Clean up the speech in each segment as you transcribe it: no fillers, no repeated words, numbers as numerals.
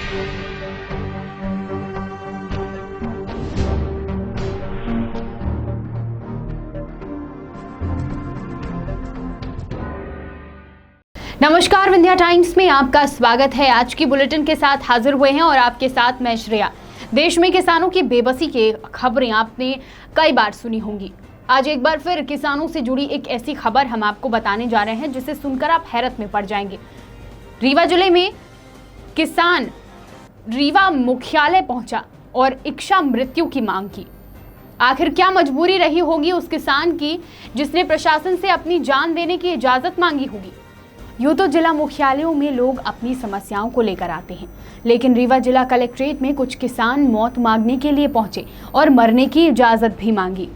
नमस्कार, विंध्या टाइम्स में आपका स्वागत है। आज की बुलेटिन के साथ हाजिर हुए हैं और आपके साथ मैं श्रेया। देश में किसानों की बेबसी की खबरें आपने कई बार सुनी होंगी। आज एक बार फिर किसानों से जुड़ी एक ऐसी खबर हम आपको बताने जा रहे हैं जिसे सुनकर आप हैरत में पड़ जाएंगे। रीवा जिले में किसान रीवा मुख्यालय पहुंचा और इच्छा मृत्यु की मांग की। आखिर क्या मजबूरी रही होगी उस किसान की जिसने प्रशासन से अपनी जान देने की इजाजत मांगी होगी। यूँ तो जिला मुख्यालयों में लोग अपनी समस्याओं को लेकर आते हैं, लेकिन रीवा जिला कलेक्ट्रेट में कुछ किसान मौत मांगने के लिए पहुंचे और मरने की इजाजत भी मांगी।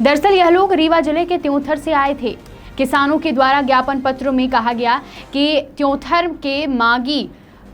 दरअसल यह लोग रीवा जिले के त्योंथर से आए थे। किसानों के द्वारा ज्ञापन पत्रों में कहा गया कि त्योंथर के मागी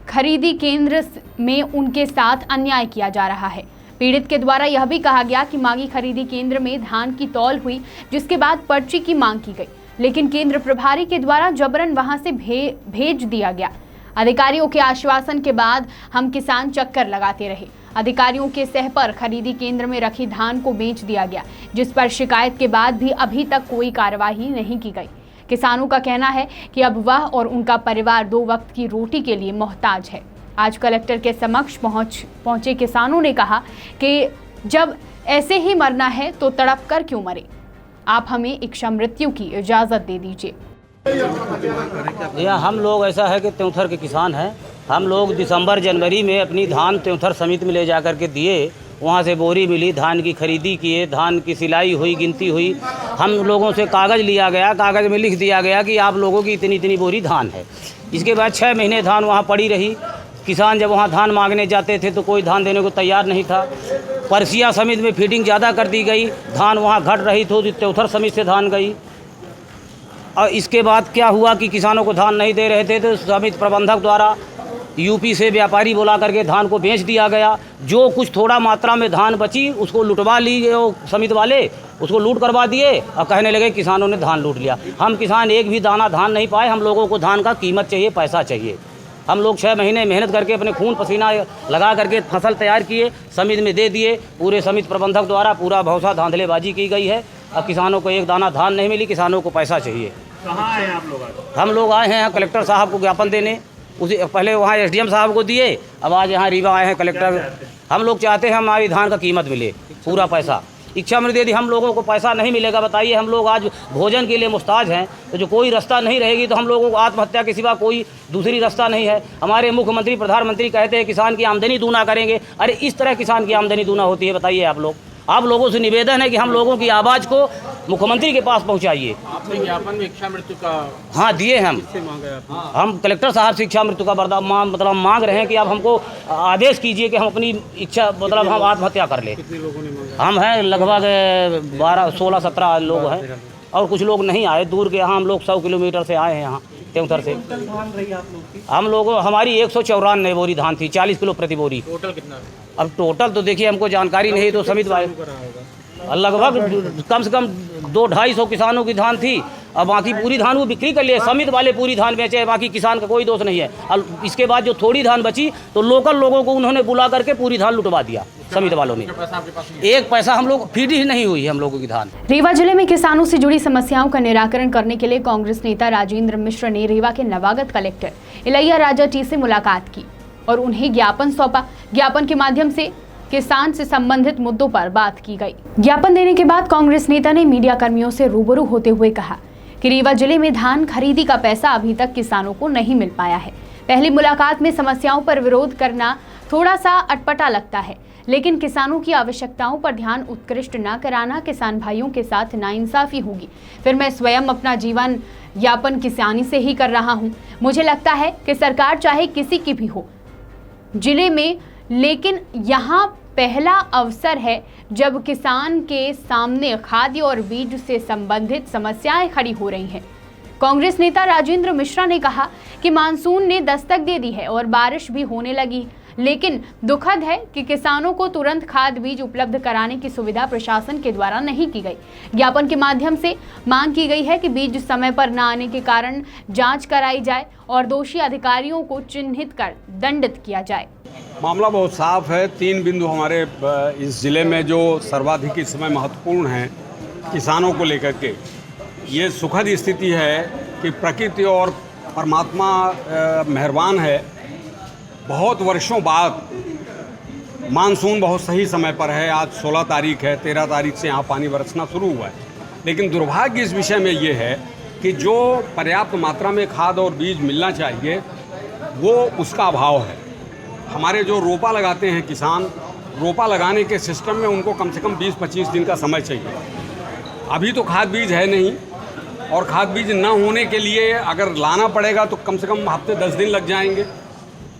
खरीदी केंद्र में उनके साथ अन्याय किया जा रहा है। पीड़ित के द्वारा यह भी कहा गया कि मागी खरीदी केंद्र में धान की तौल हुई, जिसके बाद पर्ची की मांग की गई, लेकिन केंद्र प्रभारी के द्वारा जबरन वहां से भेज दिया गया। अधिकारियों के आश्वासन के बाद हम किसान चक्कर लगाते रहे। अधिकारियों के सह पर खरीदी केंद्र में रखी धान को बेच दिया गया, जिस पर शिकायत के बाद भी अभी तक कोई कार्रवाई नहीं की गई। किसानों का कहना है कि अब वह और उनका परिवार 2 वक्त की रोटी के लिए मोहताज है। आज कलेक्टर के समक्ष पहुंचे किसानों ने कहा कि जब ऐसे ही मरना है तो तड़प कर क्यों मरे, आप हमें इच्छा मृत्यु की इजाजत दे दीजिए। हम लोग ऐसा है कि त्योंथर के किसान हैं। हम लोग दिसंबर जनवरी में अपनी धान त्योंथर समिति में ले जा कर के दिए। वहाँ से बोरी मिली, धान की खरीदी किए, धान की सिलाई हुई, गिनती हुई। हम लोगों से कागज़ लिया गया, कागज़ में लिख दिया गया कि आप लोगों की इतनी इतनी बोरी धान है। इसके बाद 6 महीने धान वहाँ पड़ी रही। किसान जब वहाँ धान मांगने जाते थे तो कोई धान देने को तैयार नहीं था। परसिया समिति में फीडिंग ज़्यादा कर दी गई, धान वहाँ घट रही तो त्योंथर समिति से धान गई। और इसके बाद क्या हुआ कि किसानों को धान नहीं दे रहे थे तो समिति प्रबंधक द्वारा यूपी से व्यापारी बुला करके धान को बेच दिया गया। जो कुछ थोड़ा मात्रा में धान बची उसको लुटवा ली वो समिति वाले, उसको लूट करवा दिए और कहने लगे किसानों ने धान लूट लिया। हम किसान एक भी दाना धान नहीं पाए। हम लोगों को धान का कीमत चाहिए, पैसा चाहिए। हम लोग 6 महीने मेहनत करके अपने खून पसीना लगा करके फसल तैयार किए, समिति में दे दिए। पूरे समिति प्रबंधक द्वारा पूरा भौसा धांधलेबाजी की गई है। अब किसानों को एक दाना धान नहीं मिली, किसानों को पैसा चाहिए। कहाँ आए आप लोग? हम लोग आए हैं कलेक्टर साहब को ज्ञापन देने। उसी पहले वहाँ SDM साहब को दिए, अब आज यहाँ रीवा आए हैं कलेक्टर। हम लोग चाहते हैं हमारी धान का कीमत मिले, पूरा पैसा। इच्छा मृत्यु यदि हम लोगों को पैसा नहीं मिलेगा, बताइए हम लोग आज भोजन के लिए मुस्ताज हैं, तो जो कोई रास्ता नहीं रहेगी तो हम लोगों को आत्महत्या के सिवा कोई दूसरी रास्ता नहीं है। हमारे मुख्यमंत्री प्रधानमंत्री कहते हैं किसान की आमदनी दूना करेंगे। अरे इस तरह किसान की आमदनी दूना होती है, बताइए आप लोगों से निवेदन है कि हम लोगों की आवाज़ को मुख्यमंत्री के पास पहुंचाइए। आपने ज्ञापन में इच्छा मृत्यु का हाँ दिए हम। किससे मांगा है आपने? हम कलेक्टर साहब से इच्छा मृत्यु का मतलब मांग रहे हैं कि आप हमको आदेश कीजिए कि हम अपनी इच्छा मतलब हम आत्महत्या कर ले। कितने लोगों ने मांगा? हम हैं लगभग 16-17 लोग हैं और कुछ लोग नहीं आए दूर के। यहाँ हम लोग 100 किलोमीटर से आए हैं यहाँ त्योंथर से। हम लोगों हमारी 194 बोरी धान थी, 40 किलो प्रति बोरी। टोटल कितना है? अब टोटल तो देखिए हमको जानकारी नहीं, तो समिति वाले लगभग कम से कम 200-250 किसानों की धान थी और बाकी पूरी धान वो बिक्री कर लिए। समिति वाले पूरी धान बेचे, बाकी किसान का कोई दोष नहीं है। और इसके बाद जो थोड़ी धान बची तो लोकल लोगों को उन्होंने बुला करके पूरी धान लुटवा दिया समिति वालों ने। एक पैसा हम लोग फीड ही नहीं हुई हम लोगों की धान। रीवा जिले में किसानों से जुड़ी समस्याओं का निराकरण करने के लिए कांग्रेस नेता राजेंद्र मिश्र ने रीवा के नवागत कलेक्टर इलैया राजा टी से मुलाकात की और उन्हें ज्ञापन सौंपा। ज्ञापन के माध्यम से किसान से संबंधित मुद्दों पर बात की गई। ज्ञापन देने के बाद कांग्रेस नेता ने मीडिया कर्मियों से रूबरू होते हुए कहा कि रीवा जिले में धान खरीदी का पैसा अभी तक किसानों को नहीं मिल पाया है। पहली मुलाकात में समस्याओं पर विरोध करना थोड़ा सा अटपटा लगता है, लेकिन किसानों की आवश्यकताओं पर ध्यान उत्कृष्ट न कराना किसान भाइयों के साथ नाइंसाफी होगी। फिर मैं स्वयं अपना जीवन यापन किसानी से ही कर रहा हूँ। मुझे लगता है कि सरकार चाहे किसी की भी हो जिले में, लेकिन यहाँ पहला अवसर है जब किसान के सामने खाद्य और बीज से संबंधित समस्याएं खड़ी हो रही हैं। कांग्रेस नेता राजेंद्र मिश्रा ने कहा कि मानसून ने दस्तक दे दी है और बारिश भी होने लगी। लेकिन दुखद है कि किसानों को तुरंत खाद बीज उपलब्ध कराने की सुविधा प्रशासन के द्वारा नहीं की गई। ज्ञापन के माध्यम से मांग की गई है कि बीज समय पर न आने के कारण जांच कराई जाए और दोषी अधिकारियों को चिन्हित कर दंडित किया जाए। मामला बहुत साफ है। 3 बिंदु हमारे इस ज़िले में जो सर्वाधिक इस समय महत्वपूर्ण हैं किसानों को लेकर के। ये सुखद स्थिति है कि प्रकृति और परमात्मा मेहरबान है। बहुत वर्षों बाद मानसून बहुत सही समय पर है। आज 16 तारीख है, 13 तारीख से यहाँ पानी बरसना शुरू हुआ है। लेकिन दुर्भाग्य इस विषय में ये है कि जो पर्याप्त मात्रा में खाद और बीज मिलना चाहिए वो उसका अभाव है। हमारे जो रोपा लगाते हैं किसान, रोपा लगाने के सिस्टम में उनको कम से कम 20-25 दिन का समय चाहिए। अभी तो खाद बीज है नहीं, और खाद बीज ना होने के लिए अगर लाना पड़ेगा तो कम से कम हफ्ते 10 दिन लग जाएंगे।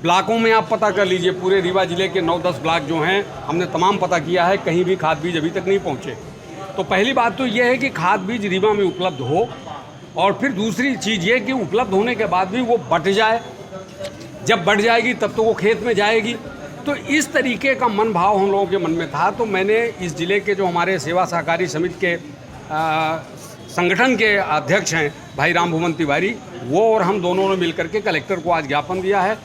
ब्लॉकों में आप पता कर लीजिए, पूरे रीवा ज़िले के 9-10 ब्लॉक जो हैं हमने तमाम पता किया है, कहीं भी खाद बीज अभी तक नहीं पहुँचे। तो पहली बात तो ये है कि खाद बीज रीवा में उपलब्ध हो, और फिर दूसरी चीज़ ये कि उपलब्ध होने के बाद भी वो बट जाए। जब बढ़ जाएगी तब तो वो खेत में जाएगी। तो इस तरीके का मन भाव हम लोगों के मन में था। तो मैंने इस ज़िले के जो हमारे सेवा सहकारी समिति के संगठन के अध्यक्ष हैं भाई राम भुवन तिवारी, वो और हम दोनों ने मिलकर के कलेक्टर को आज ज्ञापन दिया है।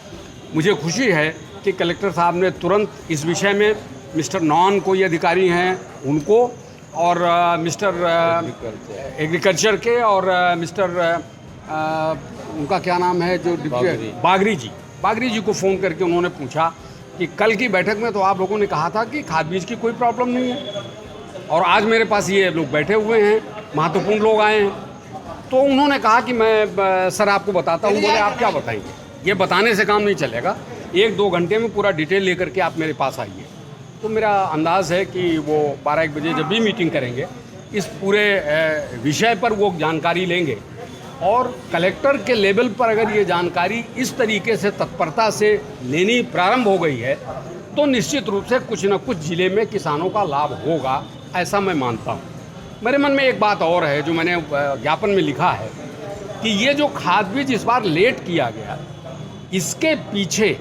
मुझे खुशी है कि कलेक्टर साहब ने तुरंत इस विषय में मिस्टर नॉन कोई अधिकारी हैं उनको, और मिस्टर एग्रीकल्चर के, और मिस्टर उनका क्या नाम है जो बागरी जी को फ़ोन करके उन्होंने पूछा कि कल की बैठक में तो आप लोगों ने कहा था कि खाद बीज की कोई प्रॉब्लम नहीं है, और आज मेरे पास ये लोग बैठे हुए हैं, महत्वपूर्ण लोग आए हैं। तो उन्होंने कहा कि मैं सर आपको बताता हूँ। बोले आप क्या बताएंगे? ये बताने से काम नहीं चलेगा, 1-2 घंटे में पूरा डिटेल लेकर के आप मेरे पास आइए। तो मेरा अंदाज़ है कि वो 12-1 बजे जब भी मीटिंग करेंगे इस पूरे विषय पर वो जानकारी लेंगे, और कलेक्टर के लेवल पर अगर ये जानकारी इस तरीके से तत्परता से लेनी प्रारंभ हो गई है तो निश्चित रूप से कुछ न कुछ ज़िले में किसानों का लाभ होगा, ऐसा मैं मानता हूँ। मेरे मन में एक बात और है जो मैंने ज्ञापन में लिखा है कि ये जो खाद बीज इस बार लेट किया गया, इसके पीछे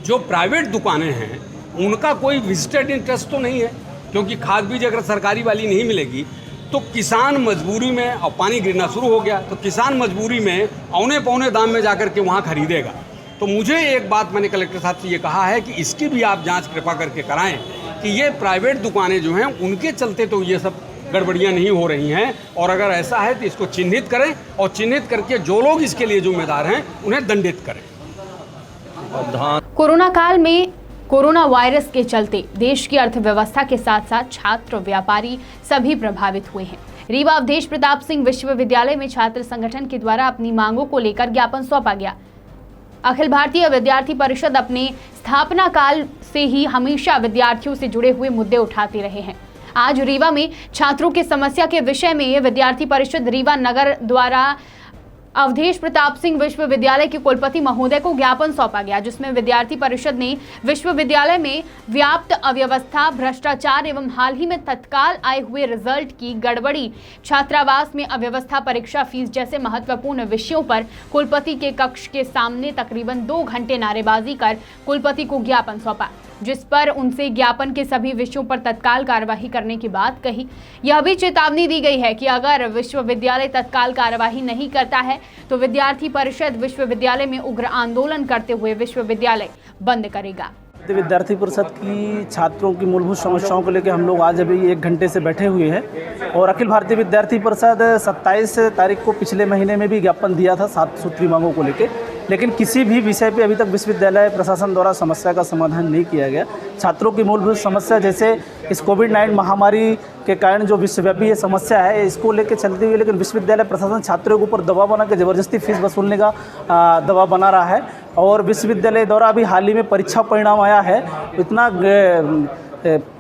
जो प्राइवेट दुकानें हैं उनका कोई विजिटेड इंटरेस्ट तो नहीं है, क्योंकि खाद बीज अगर सरकारी वाली नहीं मिलेगी तो किसान मजबूरी में, और पानी गिरना शुरू हो गया तो किसान मजबूरी में औने पौने दाम में जाकर के वहाँ खरीदेगा। तो मुझे एक बात मैंने कलेक्टर साहब से ये कहा है कि इसकी भी आप जांच कृपा करके कराएं कि ये प्राइवेट दुकानें जो हैं उनके चलते तो ये सब गड़बड़ियाँ नहीं हो रही हैं, और अगर ऐसा है तो इसको चिन्हित करें, और चिन्हित करके जो लोग इसके लिए जिम्मेदार हैं उन्हें दंडित करें। कोरोना काल में कोरोना वायरस के चलते देश की अर्थव्यवस्था के साथ साथ छात्र, व्यापारी सभी प्रभावित हुए हैं। रीवा अवधेश प्रताप सिंह विश्वविद्यालय में छात्र संगठन के द्वारा अपनी मांगों को लेकर ज्ञापन सौंपा गया। अखिल भारतीय विद्यार्थी परिषद अपने स्थापना काल से ही हमेशा विद्यार्थियों से जुड़े हुए मुद्दे उठाते रहे हैं। आज रीवा में छात्रों की समस्या के विषय में विद्यार्थी परिषद रीवा नगर द्वारा अवधेश प्रताप सिंह विश्वविद्यालय के कुलपति महोदय को ज्ञापन सौंपा गया, जिसमें विद्यार्थी परिषद ने विश्वविद्यालय में व्याप्त अव्यवस्था, भ्रष्टाचार एवं हाल ही में तत्काल आए हुए रिजल्ट की गड़बड़ी, छात्रावास में अव्यवस्था, परीक्षा फीस जैसे महत्वपूर्ण विषयों पर कुलपति के कक्ष के सामने तकरीबन 2 घंटे नारेबाजी कर कुलपति को ज्ञापन सौंपा, जिस पर उनसे ज्ञापन के सभी विषयों पर तत्काल कार्यवाही करने की बात कही। यह भी चेतावनी दी गई है कि अगर विश्वविद्यालय तत्काल कार्यवाही नहीं करता है तो विद्यार्थी परिषद विश्वविद्यालय में उग्र आंदोलन करते हुए विश्वविद्यालय बंद करेगा। विद्यार्थी परिषद की छात्रों की मूलभूत समस्याओं को लेकर हम लोग आज अभी 1 घंटे से बैठे हुए हैं, और अखिल भारतीय विद्यार्थी परिषद 27 तारीख को पिछले महीने में भी ज्ञापन दिया था 7 सूत्री मांगों को लेकर, लेकिन किसी भी विषय पे अभी तक विश्वविद्यालय प्रशासन द्वारा समस्या का समाधान नहीं किया गया। छात्रों की मूलभूत समस्या जैसे इस कोविड-19 महामारी के कारण जो विश्वव्यापी ये समस्या है, इसको लेकर चलती हुई, लेकिन विश्वविद्यालय प्रशासन छात्रों के ऊपर दबाव बना के ज़बरदस्ती फीस वसूलने का दबाव बना रहा है। और विश्वविद्यालय द्वारा अभी हाल ही में परीक्षा परिणाम आया है, इतना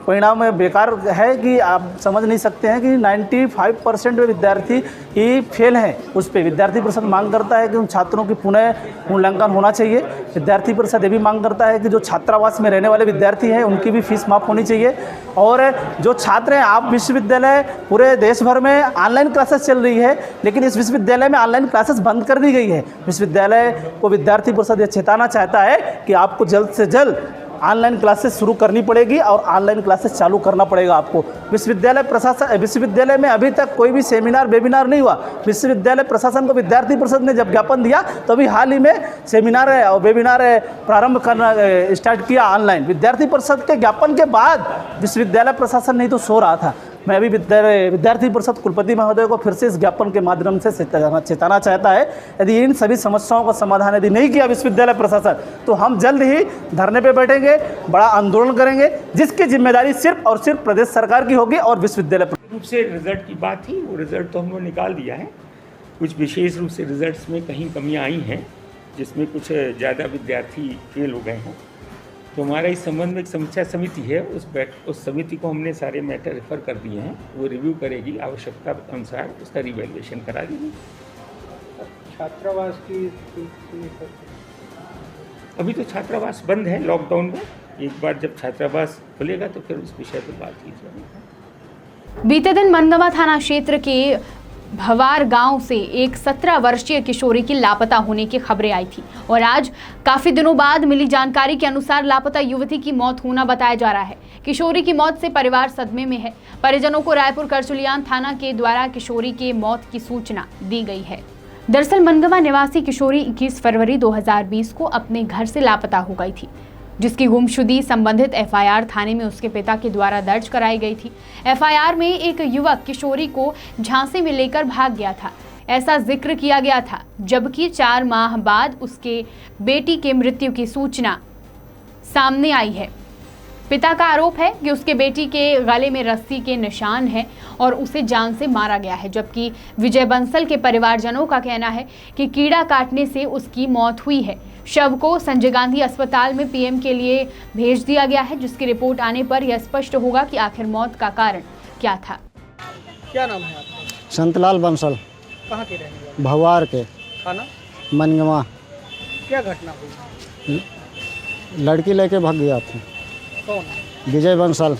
परिणाम बेकार है कि आप समझ नहीं सकते हैं कि 95% विद्यार्थी ही फेल हैं। उस पर विद्यार्थी परिषद मांग करता है कि उन छात्रों की पुनः मूल्यांकन होना चाहिए। विद्यार्थी परिषद ये भी मांग करता है कि जो छात्रावास में रहने वाले विद्यार्थी हैं उनकी भी फीस माफ़ होनी चाहिए। और जो छात्र हैं, आप विश्वविद्यालय पूरे देश भर में ऑनलाइन क्लासेस चल रही है, लेकिन इस विश्वविद्यालय में ऑनलाइन क्लासेस बंद कर दी गई है। विश्वविद्यालय को विद्यार्थी परिषद ये चेताना चाहता है कि आपको जल्द से जल्द ऑनलाइन क्लासेस शुरू करनी पड़ेगी और ऑनलाइन क्लासेस चालू करना पड़ेगा आपको। विश्वविद्यालय प्रशासन, विश्वविद्यालय में अभी तक कोई भी सेमिनार वेबिनार नहीं हुआ। विश्वविद्यालय प्रशासन को विद्यार्थी परिषद ने जब ज्ञापन दिया तो अभी हाल ही में सेमिनार और वेबिनार प्रारंभ करना स्टार्ट किया ऑनलाइन। विद्यार्थी परिषद के ज्ञापन के बाद विश्वविद्यालय प्रशासन नहीं तो सो रहा था। मैं अभी विद्यार्थी परिषद कुलपति महोदय को फिर से इस ज्ञापन के माध्यम से चेताना चाहता है, यदि इन सभी समस्याओं का समाधान यदि नहीं किया विश्वविद्यालय प्रशासन तो हम जल्द ही धरने पे बैठेंगे, बड़ा आंदोलन करेंगे, जिसकी जिम्मेदारी सिर्फ और सिर्फ प्रदेश सरकार की होगी और विश्वविद्यालय रूप से रिजल्ट की बात थी, वो रिजल्ट तो हम लोग निकाल दिया है। कुछ विशेष रूप से रिजल्ट्स में कहीं कमियां आई हैं, जिसमें कुछ ज़्यादा विद्यार्थी फेल हो गए हैं। तो हमारा इस संबंध में एक समीक्षा समिति है, उस समिति को हमने सारे मैटर रेफर कर दिए हैं। वो रिव्यू करेगी, आवश्यकता अनुसार उसका रिवैल्यूएशन करा देगी। छात्रावास की अभी तो छात्रावास बंद है लॉकडाउन में। एक बार जब छात्रावास खुलेगा तो फिर उस विषय पर बात की जाएगी। बीते दिन मनगवा थाना क्षेत्र के भवार गांव से एक 17 वर्षीय किशोरी की लापता होने की खबरें आई थी और आज काफी दिनों बाद मिली जानकारी के अनुसार लापता युवती की मौत होना बताया जा रहा है। किशोरी की मौत से परिवार सदमे में है। परिजनों को रायपुर करचुलियान थाना के द्वारा किशोरी के मौत की सूचना दी गई है। दरअसल मनगवा निवासी किशोरी 21 फरवरी 2020 को अपने घर से लापता हो गई थी, जिसकी गुमशुदगी संबंधित एफआईआर थाने में उसके पिता के द्वारा दर्ज कराई गई थी। एफआईआर में एक युवक किशोरी को झांसे में लेकर भाग गया था, ऐसा जिक्र किया गया था, जबकि 4 माह बाद उसके बेटी के मृत्यु की सूचना सामने आई है। पिता का आरोप है कि उसके बेटी के गले में रस्सी के निशान हैं और उसे जान से मारा गया है, जबकि विजय बंसल के परिवारजनों का कहना है कि कीड़ा काटने से उसकी मौत हुई है। शव को संजय गांधी अस्पताल में पीएम के लिए भेज दिया गया है, जिसकी रिपोर्ट आने पर यह स्पष्ट होगा कि आखिर मौत का कारण क्या था। क्या नाम है आपका? संतलाल बंसल। कहाँ के रहने वाले? भवार के खाना? मनगवा। क्या घटना हुई? लड़की लेके भाग गया था। कौन? विजय बंसल।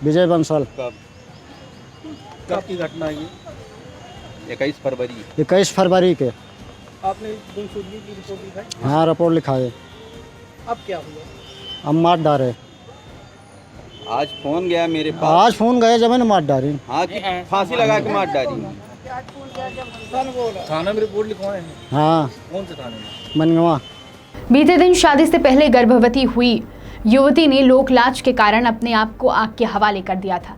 विजय बंसल। कब की घटना है ये? 21 फरवरी। 21 फरवरी के। आपने गुमशुदगी की रिपोर्ट लिखाई? हाँ, रिपोर्ट लिखाए। अब क्या हुआ? अब मार डाले। आज फोन गया मेरे पास। आज फोन गए जब मैंने मार डाली। हाँ, कि फांसी लगा के मार डाली। थाना में रिपोर्ट लिखवाए हैं? हाँ। कौन से थाने में? मनगवा। बीते दिन शादी से पहले गर्भवती हुई युवती ने लोकलाज के कारण अपने आप को आग के हवाले कर दिया था।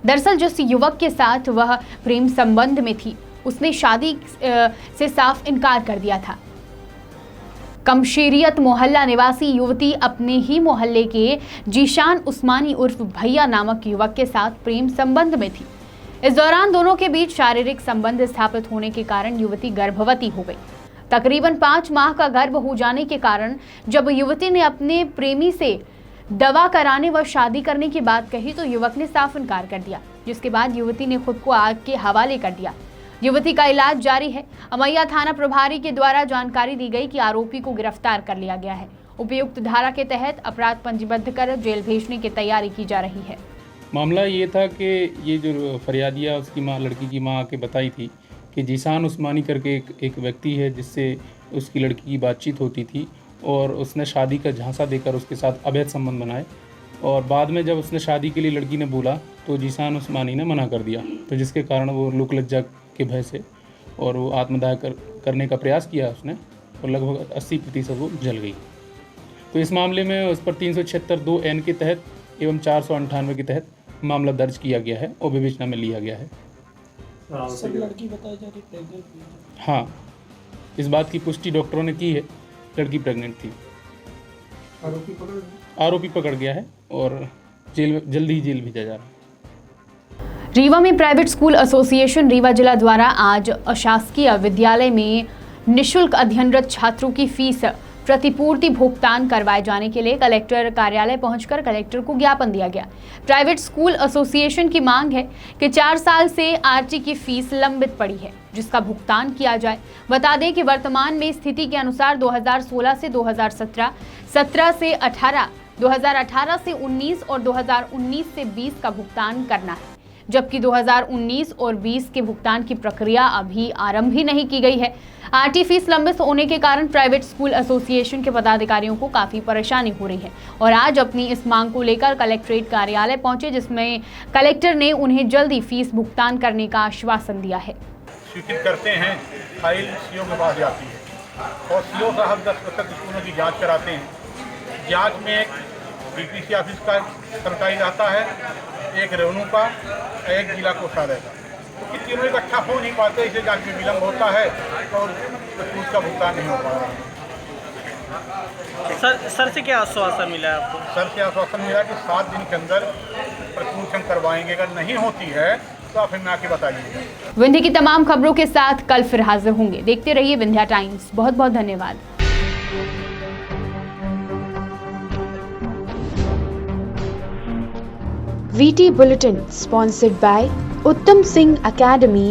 दरअसल जिस युवक के साथ वह प्रेम संबंध में थी, उसने शादी से साफ इनकार कर दिया था। कमशेरियत मोहल्ला निवासी युवती अपने ही मोहल्ले के जीशान उस्मानी उर्फ भैया नामक युवक के साथ प्रेम संबंध में थी। इस दौरान दोनों के बीच शारीरिक संबंध स्थापित होने के कारण युवती गर्भवती हो गई। तकरीबन 5 माह का गर्भ हो जाने के कारण जब युवती ने अपने प्रेमी से दवा कराने व शादी करने की बात कही तो युवक ने साफ इनकार कर दिया, जिसके बाद युवती ने खुद को आग के हवाले कर दिया। युवती का इलाज जारी है। अमैया थाना प्रभारी के द्वारा जानकारी दी गई कि आरोपी को गिरफ्तार कर लिया गया है। उपयुक्त धारा के तहत अपराध पंजीबद्ध कर जेल भेजने की तैयारी की जा रही है। मामला ये था कि ये जो फरियादिया उसकी माँ, लड़की की माँ आके बताई थी कि जीशान उस्मानी करके एक व्यक्ति है जिससे उसकी लड़की की बातचीत होती थी और उसने शादी का झांसा देकर उसके साथ अवैध संबंध बनाए और बाद में जब उसने शादी के लिए लड़की ने बोला तो जीशान उस्मानी ने मना कर दिया, तो जिसके कारण वो लोकलज्जा के भय से और वो आत्मदाह करने का प्रयास किया उसने और लगभग 80% वो जल गई। तो इस मामले में उस पर 376(2) के तहत एवं 498 के तहत मामला दर्ज किया गया है और विवेचना में लिया गया है। सब लड़की बताई जा रही है? हाँ, इस बात की पुष्टि डॉक्टरों ने की है, लड़की प्रेग्नेंट थी। आरोपी पकड़ गया है और जल्द ही जेल भेजा जा रहा है। रीवा में प्राइवेट स्कूल एसोसिएशन रीवा जिला द्वारा आज अशासकीय विद्यालय में निःशुल्क अध्ययनरत छात्रों की फीस प्रतिपूर्ति भुगतान करवाए जाने के लिए कलेक्टर कार्यालय पहुंचकर कलेक्टर को ज्ञापन दिया गया। प्राइवेट स्कूल एसोसिएशन की मांग है कि 4 साल से आरटी की फीस लंबित पड़ी है, जिसका भुगतान किया जाए। बता दें कि वर्तमान में स्थिति के अनुसार 2016 से 2017, 17 से 18, 2018 से 19 और 2019 से 20 का भुगतान करना है, जबकि 2019 और 20 के भुगतान की प्रक्रिया अभी आरंभ ही नहीं की गई है। आरटी फीस लंबित होने के कारण प्राइवेट स्कूल एसोसिएशन के पदाधिकारियों को काफी परेशानी हो रही है और आज अपनी इस मांग को लेकर कलेक्ट्रेट कार्यालय पहुंचे, जिसमें कलेक्टर ने उन्हें जल्दी फीस भुगतान करने का आश्वासन दिया है। स्वीकृत करते हैं, फाइल सीओ के पास जाती है और सीओ साहब 10% स्कूलों की जाँच कराते हैं। जाँच में एक बीपीसी ऑफिस का सरकारी रहता है, एक रेवन्यू का, एक जिला कोषालय का, क्योंकि तीनों इकट्ठा हो नहीं पाते, इसे जांच में विलम्ब होता है और उसका भुगतान नहीं हो पा रहा है। सर से क्या आश्वासन मिला है आपको? सर से आश्वासन मिला कि 7 दिन के अंदर प्रतिपूर्ति करवाएंगे, अगर नहीं होती है तो आप हमें आके बताइएगा। विंध्य की तमाम खबरों के साथ कल फिर हाजिर होंगे। देखते रहिए विंध्या टाइम्स। बहुत बहुत धन्यवाद। VT Bulletin sponsored by Uttam Singh Academy,